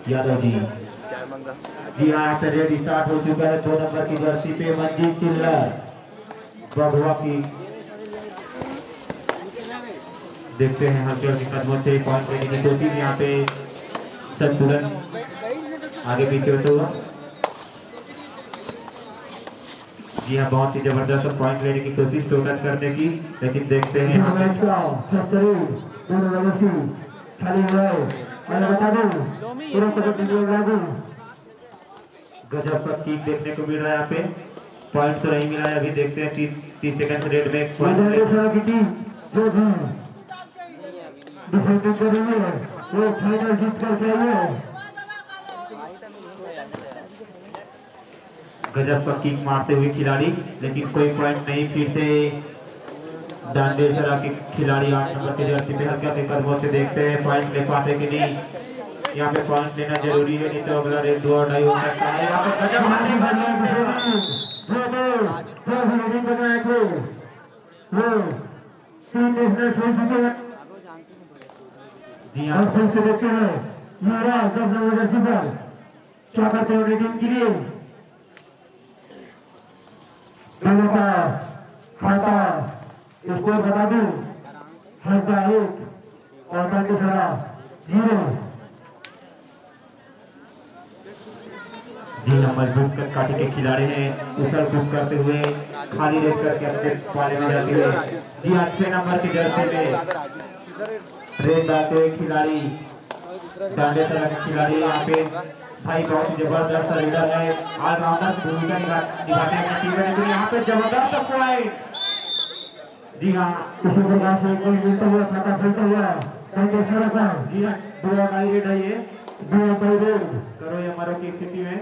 यादव जी। जी हाँ, यहाँ पे रेड स्टार्ट हो चुका है 2 नंबर की जर्सी पे मंजीत चिल्लर बबुआ की। देखते हैं हल्के हल्के कदमों से पॉइंट लेने की कोशिश, यहाँ पे संतुलन आगे पीछे होता हुआ। जी हाँ, बहुत ही जबरदस्त पॉइंट लेने की कोशिश टो टच करने की, लेकिन देखते हैं यहाँ पे गजब का किक देखने को मिल रहा है। यहाँ पे पॉइंट तो नहीं मिला है अभी, देखते हैं 30 सेकंड रेड में एक पॉइंट जो भी डिफेंडिंग कर रही है वो फाइनल जीत कर आई है। गजब का किक मारते हुए खिलाड़ी, लेकिन कोई पॉइंट नहीं। फिर से डांडेसरा के खिलाड़ी 8 नंबर के जर्सी पे हल्के हल्के कदमों से देखते हैं पॉइंट ले पाते कि नहीं। यहाँ पे पॉइंट लेना जरूरी है, नहीं तो अगला रेड दो और नहीं हो सकता है। यहाँ पे गजब जी हाँ, फिर से देखते हैं युवराज 10 नंबर जर्सी पर क्या करते हैं रेटिंग के लिए। खाता स्कोर बता दूं, हंसदा 1 और डांडेसरा 0। जी हाँ, मजबूत काटी के खिलाड़ी हैं, उछल कूद करते हुए खाली रेड करके अपने पाले में जाते हुए। जी हाँ, 6 नंबर की जर्सी में रेड डालते हुए खिलाड़ी डांडेसरा के खिलाड़ी यहाँ पे भाई बहुत ही जबरदस्त लीडर है, ऑलराउंडर भूमिका निभाते हैं टीम में। तो यहाँ पे जबरदस्त पॉइंट। जी हाँ, इसी प्रकार से कोई मिलता हुआ खाता खेलता हुआ डांडेसरा का। जी हाँ, 2 अकाई रेड है ये, 2 अकाई रेड करो या मरो की स्थिति में।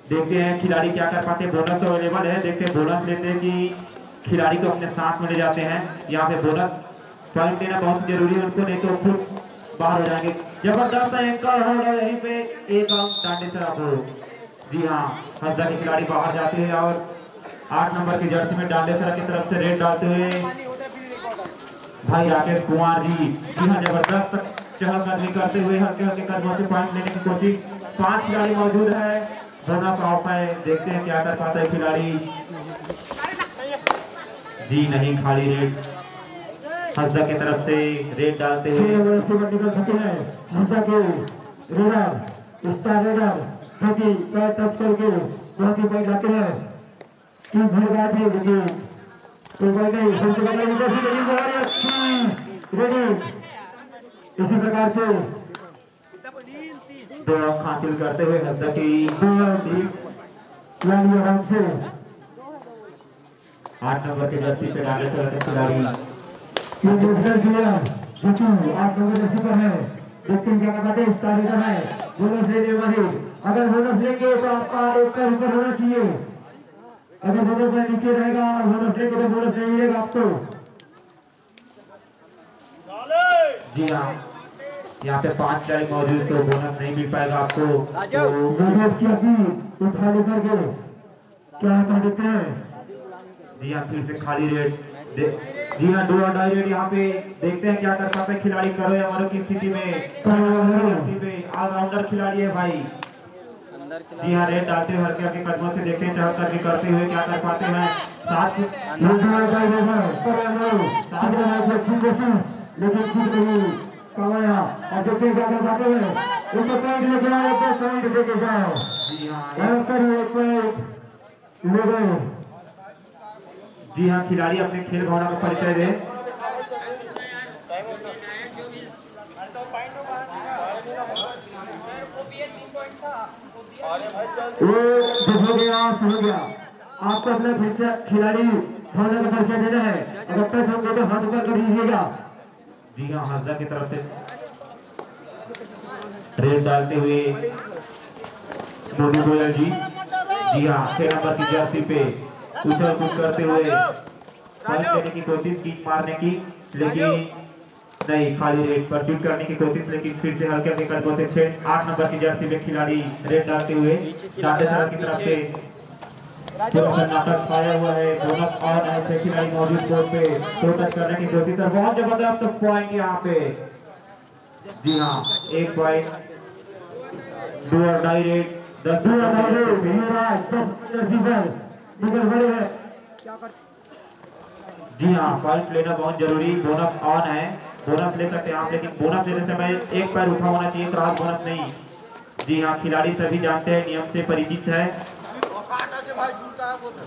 देखते हैं खिलाड़ी क्या कर पाते हैं। बोनस तो अवेलेबल है, देखते हैं बोनस लेते हैं कि खिलाड़ी को अपने साथ में ले जाते हैं। यहाँ पे बोनस पॉइंट लेना बहुत जरूरी है उनको, नहीं तो खुद बाहर हो जाएंगे। जबरदस्त एंकर होगा यहीं पे, एक अंक डांडेसरा को। जी हाँ, हंसदा के खिलाड़ी बाहर जाते हैं और 8 नंबर की जर्सी में डांडेसरा की तरफ से रेड डालते हुए भाई राकेश कुमार जी। जी हाँ, जबरदस्त चहलकदमी करते हुए हल्के हल्के कदमों से पॉइंट लेने की कोशिश। 5 खिलाड़ी मौजूद है, बोनस ऑफ है, देखते हैं क्या कर पाता है खिलाड़ी। जी नहीं, खाली रेड हंसदा की तरफ से रेड डालते हुए निकल चुके हैं। हंसदा के रेडर स्टार रेडर जो कि पैर टच करके बहुत ही पॉइंट लाते हैं। टीम भर गया थे लेकिन कोई पॉइंट नहीं, फिर से करने की कोशिश करी, बहुत अच्छी रेडिंग। इसी प्रकार से 2 अंक हासिल करते हुए हंसदा की टीम आराम से 8 नंबर के जर्सी पे डांडेसरा के खिलाड़ी किया जो कि 8 नंबर जर्सी पर है। देखते हैं क्या करते हैं, स्टार रेडर है, बोनस लेने वाले। अगर बोनस लेंगे तो आपका एक का ऊपर होना चाहिए, अगर बोनस का नीचे रहेगा और बोनस लेंगे तो बोनस नहीं मिलेगा आपको। जी हाँ, यहाँ पे 5 खिलाड़ी मौजूद, तो बोनस नहीं मिल पाएगा आपको। तो बोनस की अपील उठा लेकर के क्या कर देते हैं। जी हाँ, फिर से खाली रेड। जी हाँ, 2 और रेड यहाँ पे देखते हैं क्या कर पाते हैं खिलाड़ी। करो या मरो की स्थिति में ऑलराउंडर खिलाड़ी है भाई। जी हाँ, रेड डालते हुए हल्के हल्के कदमों से देखते हैं चहलकदमी करते हुए क्या कर पाते हैं। लेकिन खुद नहीं कमाया और देखते हैं क्या कर पाते हैं। एक पॉइंट लेके आओ, एक पॉइंट लेके जाओ। जी हाँ, एक पॉइंट ले गए। जी हाँ, खिलाड़ी अपने खेल भावना का परिचय दे। हो गया, हो गया। आपको अपना खिलाड़ी भावना का परिचय देना है, अगर टच होंगे तो हाथ ऊपर कर दीजिएगा। जी हाँ, हंसदा की तरफ से रेड डालते हुए मोदी गोयल जी। जी हाँ, 6 नंबर की जर्सी पे उछल कूद करते हुए पॉइंट लेने की कोशिश की, मारने की, लेकिन नहीं, खाली रेड परस्यूट करने की कोशिश, लेकिन फिर से हल्के हल्के कदमों से 8 नंबर की जर्सी में खिलाड़ी रेड डालते हुए डांडेसरा की तरफ से नाटक छाया हुआ है। बोनस और ऐसे खिलाड़ी मौजूद कोर्ट पे टो टच करने की कोशिश, और बहुत जबरदस्त पॉइंट यहाँ पे। जी हाँ, 1 पॉइंट डू और डाई रेट 10 जी हाँ, पॉइंट लेना बहुत जरूरी। बोनस ऑन है, बोनस ले सकते हैं आप, लेकिन बोनस लेते समय एक पैर उठा होना चाहिए, क्रॉस बोनस नहीं। जी हाँ, खिलाड़ी सभी जानते हैं, नियम से परिचित है।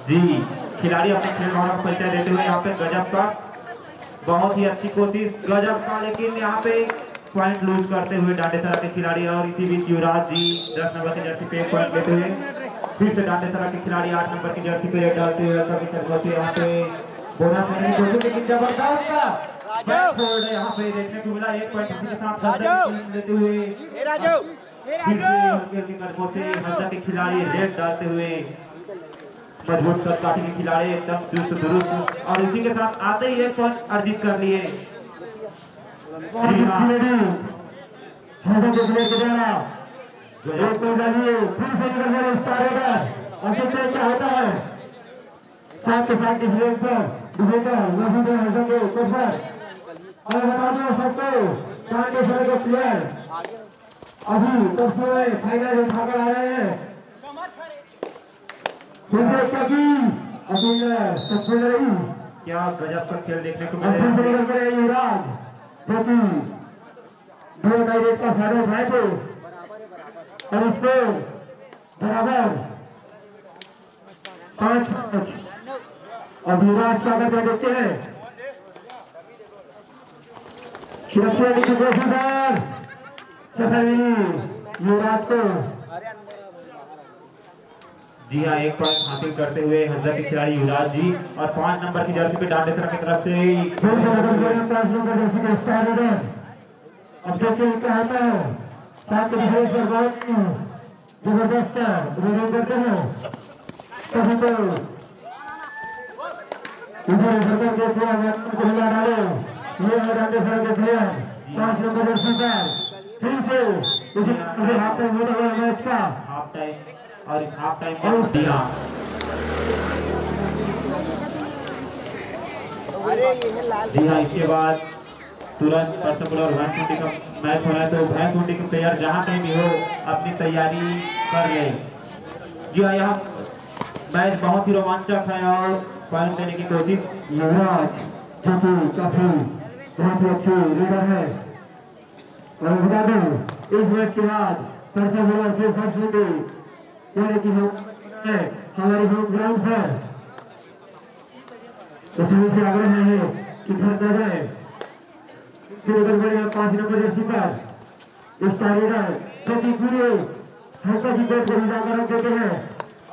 जी, खिलाड़ी अपने खेल भावना का परिचय देते हुए यहाँ पे गजब का, बहुत ही अच्छी कोशिश गजब का, लेकिन यहाँ पे पॉइंट लूज करते हुए डांडेसरा के खिलाड़ी। और इसी बीच युवराज जी 10 नंबर की जर्सी पे एक पॉइंट लेते हुए फिर से डांडेसरा के खिलाड़ी 8 नंबर की जर्सी पे रेड डालते हुए यहाँ पे बोनस लेने की कोशिश, लेकिन जबरदस्त यहाँ पे देखने को मिला। एक पॉइंट इसी के साथ लेते हुए कदमों से हंसा के खिलाड़ी रेड डालते हुए मजबूत कद काठी के खिलाड़ी एकदम चुस्त दुरुस्त, और इसी के साथ आते ही एक पॉइंट अर्जित कर लिए। क्या होता है साथ के साथ डिफेंसर और बता दो सबको डांडेसरा के प्लेयर अभी तब से फाइनल उठाकर आ रहे हैं। क्या गजब का खेल देखने को मिला। युवराज जो कि 2 डायरेक्ट का फायदा उठाए थे और इसको बराबर 5-5 और युवराज का अगर देखते हैं सुरक्षा की कोशिश है, सफल मिली युवराज को। जी हाँ, एक पॉइंट हासिल करते हुए हंसा के खिलाड़ी युवराज जी, और 5 नंबर की जर्सी पे डांडेसरा की तरफ से अब देखिए क्या होता है, साथ के डिफेंस पर बहुत जबरदस्त रेडिंग करते हैं सभी को इधर उधर करके हिला डाले। ये है डांडेसरा के प्लेयर 5 नंबर जर्सी पर फिर से इसी हाफ टाइम होता हुआ मैच का हाफ टाइम और हाफ टाइम दिया। जी हाँ, इसके बाद तुरंत पर्सनल और भैंस मुंडी का मैच होना है, तो भैंस मुंडी के प्लेयर जहाँ कहीं भी हो अपनी तैयारी कर ले। जी हाँ, यहाँ मैच बहुत ही रोमांचक है और पॉइंट लेने की कोशिश। युवराज जो कि काफी बहुत ही अच्छे लीडर है, और बता दूं इस मैच के बाद पर्सनल से फर्स्ट मुंडी यानी कि हमारे होम ग्राउंड पर तो सभी से आग्रह है कि घर न जाए। फिर उधर बड़े 5 नंबर जर्सी पर स्टार लीडर प्रति पूरे हल्का की बैट को हिला कर रख देते हैं।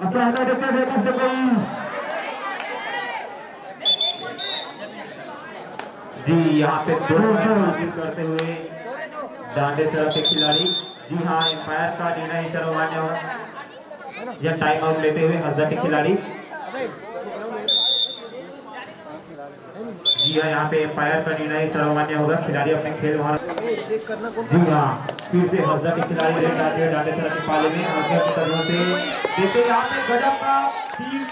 अब क्या हटा देते हैं कब से कोई जी, यहाँ पे 2 पॉइंट हासिल करते हुए डांडेसरा के खिलाड़ी। जी हाँ, एम्पायर का निर्णय सर्वमान्य हो या टाइम आउट लेते हुए हंसा के खिलाड़ी। जी हाँ, यहाँ पे एम्पायर का निर्णय सर्वमान्य होगा, खिलाड़ी अपने खेल वहां। जी हाँ, फिर से हंसा के खिलाड़ी रेड डालते हुए डांडेसरा के पाले में हंसा की तरफ से देखते यहाँ पे गजब का टीम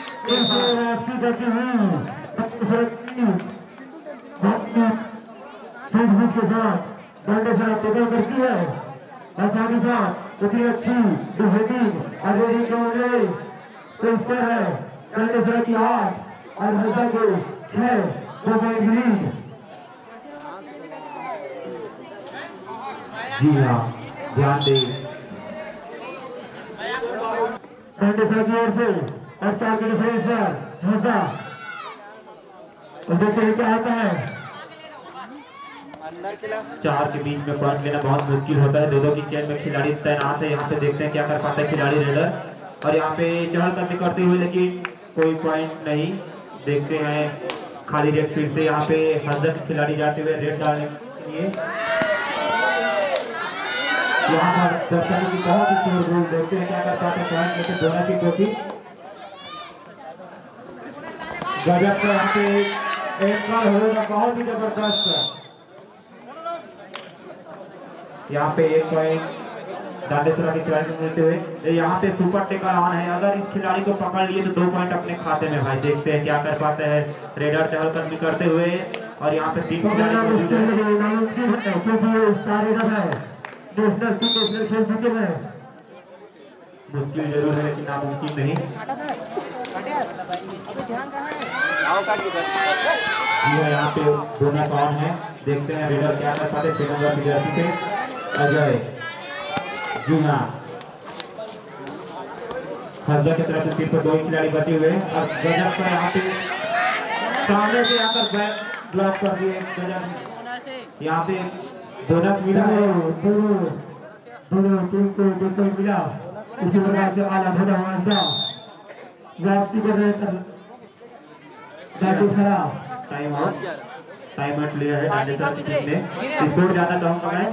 सूझबूझ के साथ डांडेसरा टेकल करती है और साथ ही साथ उतनी अच्छी डिफेंडिंग और रेडिंग करने तो इस पर है डांडेसरा की 8 और हंसा के 6 2 पॉइंट लीड। जी हाँ, ध्यान दें डांडेसरा की ओर से और 4 के डिफेंस पर हंसा। देखते हैं क्या होता है। 4 के बीच में पॉइंट लेना बहुत मुश्किल होता है, 2-2 की चेन में खिलाड़ी तैनात है। यहाँ पे देखते हैं क्या कर पाता है खिलाड़ी रेडर, और यहाँ पे चहलकदमी करते हुए लेकिन कोई पॉइंट नहीं। देखते हैं खाली रेड, फिर से यहाँ पे हंसा के खिलाड़ी जाते हुए रेड डालने के लिए। यहाँ पर दर्शकों की बहुत ही शोरगुल, देखते हैं क्या कर पाते हैं पॉइंट लेके दोनों की कोशिश। गजब का यहाँ पे एक बार होगा, बहुत ही जबरदस्त। यहाँ पे एक पॉइंट डांडेसरा के खिलाड़ी को मिलते हुए, यहाँ पे सुपर टेकर ऑन है। अगर इस खिलाड़ी को पकड़ लिए तो 2 पॉइंट अपने खाते में भाई। देखते हैं क्या कर पाते हैं रेडर चहलकदमी करते हुए, और यहाँ पे 3 क्योंकि स्टार रेडर है, नेशनल खेल चुके हैं मुश्किल जरूर है लेकिन नामुमकिन नहीं। जी है, यहाँ पे दोनों कौन है देखते हैं रेडर क्या कर पाते। 6 नंबर की जर्सी पे अजय। जी हाँ, हजरा की तरफ से सिर्फ 2 खिलाड़ी बचे हुए हैं और गजब का यहाँ पे सामने से आकर ब्लॉक कर दिए। गजब यहाँ पे बोनस मिला है। दोनों टीम को देखकर मिला। इसी प्रकार से आला भदा वाजदा वापसी कर रहे हैं डांडेसरा। टाइम आउट लिया है डांडेसरा की टीम ने। स्कोर जानना चाहूंगा मैं।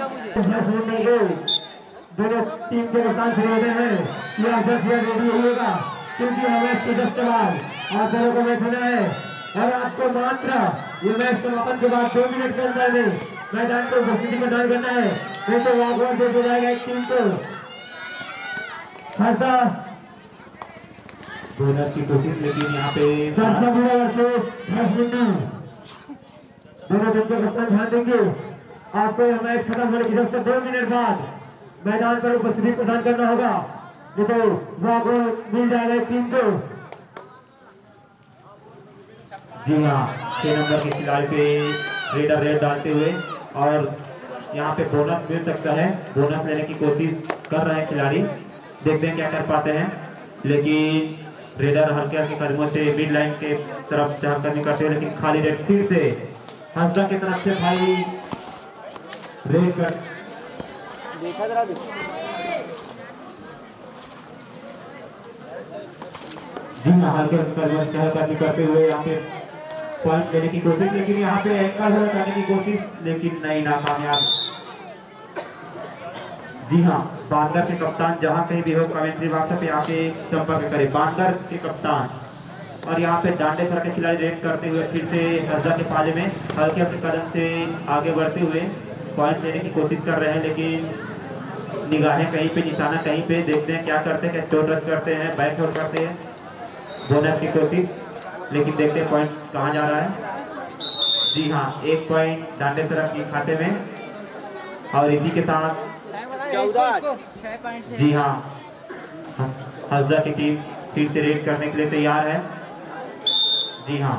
दोनों टीम के कप्तान से होते हैं या 10 या रेडी होगा क्योंकि हमें तो 10 के बाद आप दोनों को मैच होना है और आपको मात्र ये मैच समापन के बाद 2 मिनट के अंदर में मैदान को उपस्थिति प्रदान करना है, नहीं तो वॉकआउट दे दिया जाएगा एक टीम को। खासा बोनस की कोशिश लेकिन यहाँ पे दोनों टीम के कप्तान ध्यान देंगे। आपको यह मैच खत्म होने की जस्ट 2 मिनट बाद मैदान पर उपस्थिति प्रदान करना होगा, नहीं तो वॉकआउट मिल जाएगा एक टीम को। जी हाँ, 6 नंबर के खिलाड़ी पे रेडर रेड डालते हुए और यहाँ पे बोनस मिल सकता है। बोनस लेने की कोशिश कर रहे हैं खिलाड़ी, देखते हैं क्या कर पाते हैं। लेकिन रेडर हल्के हल्के कदमों से मिड लाइन के तरफ चहलकदमी करते हुए लेकिन खाली रेड फिर से हंसा की तरफ से भाई रेड कर देखा जरा जी हाँ, हल्के चहलकदमी करते हुए यहाँ पे पॉइंट लेने की कोशिश, लेकिन यहाँ पे एंकल होल्ड करने की कोशिश लेकिन नहीं, नाकामयाब। जी हाँ, बांगर के कप्तान जहाँ कहीं भी हो कमेंट्री बॉक्स पे आके संपर्क करें। बांगर के कप्तान और यहाँ पे डांडेसरा के खिलाड़ी रेड करते हुए फिर से हर्जा के पाले में हल्के हल्के कदम से आगे बढ़ते हुए पॉइंट लेने की कोशिश कर रहे हैं, लेकिन निगाहें कहीं पे, निशाना कहीं पे। देखते हैं क्या करते हैं, क्या चोट रद्द करते हैं, बैक होल्ड करते हैं। बोनस की कोशिश लेकिन देखते हैं पॉइंट कहाँ जा रहा है। जी हाँ, 1 पॉइंट डांडेसरा के खाते में और इसी के साथ जी हाँ, हज़रा की टीम फिर से रेड करने के लिए तैयार है। जी हाँ,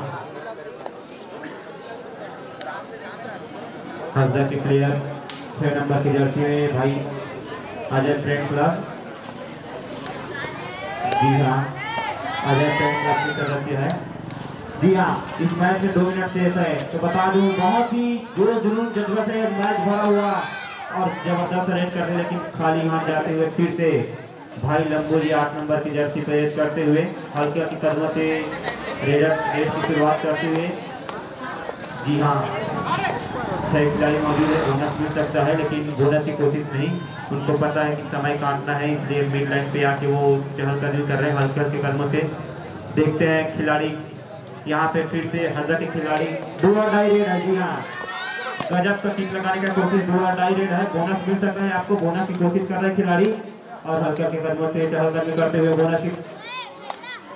हज़रा के प्लेयर 6 नंबर की जर्सी में भाई अजय फ्रेंड क्लब। जी हाँ, अजय फ्रेंड क्लब की तरफ से है। जी हाँ, इस मैच में 2 मिनट शेष है तो बता दूं बहुत ही जोर जुनून जज्बा से मैच भरा हुआ और जबरदस्त रेड करते, लेकिन खाली हाथ जाते हुए फिर से भाई लंबू जी 8 नंबर की जर्सी पर रेड करते हुए हल्के हल्के कदमों से रेड की शुरुआत करते हुए। जी हाँ, 6 खिलाड़ी मौजूद है, बोनस मिल सकता है लेकिन बोनस की कोशिश नहीं। उनको पता है कि समय काटना है, इसलिए मिड लाइन पे आके वो चहलकदमी कर रहे हैं हल्के हल्के कदमों से। देखते हैं खिलाड़ी यहाँ पे फिर से हज़रा के खिलाड़ी डू और डाई रेड है। जी हाँ, गजब का किक लगाने का कोशिश, डू और डाई रेड है। बोनस मिल सकता है आपको, बोनस की कोशिश कर रहे हैं खिलाड़ी और हल्के हल्के कदमों से चहलकदमी करते हुए बोनस की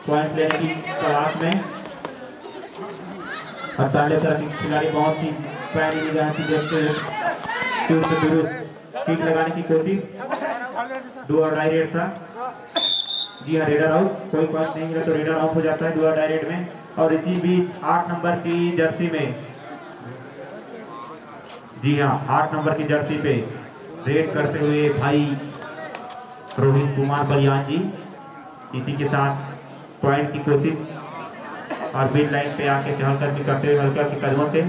पॉइंट लेने की तलाश में। और डांडेसरा के खिलाड़ी बहुत ही पैनी निगाह की देखते हुए किक लगाने की कोशिश, डू और डाई रेड था। जी हाँ, रेडर आउट, कोई पॉइंट नहीं मिला तो रेडर आउट हो जाता है डू और डाई रेड में। और इसी बीच 8 नंबर की जर्सी में, जी हाँ, 8 नंबर की जर्सी पे रेड करते हुए भाई रोहित कुमार बलियान जी। इसी के साथ पॉइंट की कोशिश और मिड लाइन पे आके चहलकदमी करते हुए हल्के हल्के कदमों से।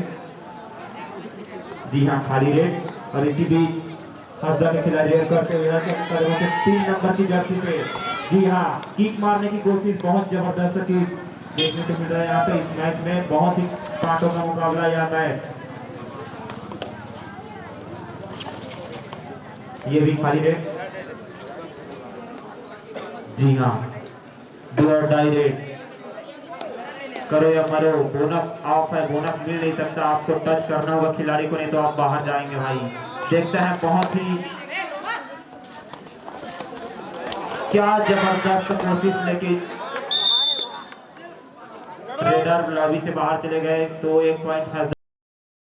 जी हाँ, खाली रेड और इसी बीच हज़रा के खिलाड़ी रेड करते हुए हल्के हल्के कदमों से 3 नंबर की जर्सी पे। जी हाँ, किक मारने की कोशिश, बहुत जबरदस्त किक देखने को मिल रहा है यहाँ पे इस मैच में। बहुत ही कांटों का मुकाबला यह मैच। ये भी खाली रेड। जी हाँ, डू और डाई रेड, करो या मरो। बोनस ऑफ है, बोनस मिल नहीं सकता, आपको टच करना होगा खिलाड़ी को, नहीं तो आप बाहर जाएंगे भाई। देखते हैं बहुत ही क्या जबरदस्त कोशिश, लेकिन रेडर लॉबी से बाहर चले गए तो 1 पॉइंट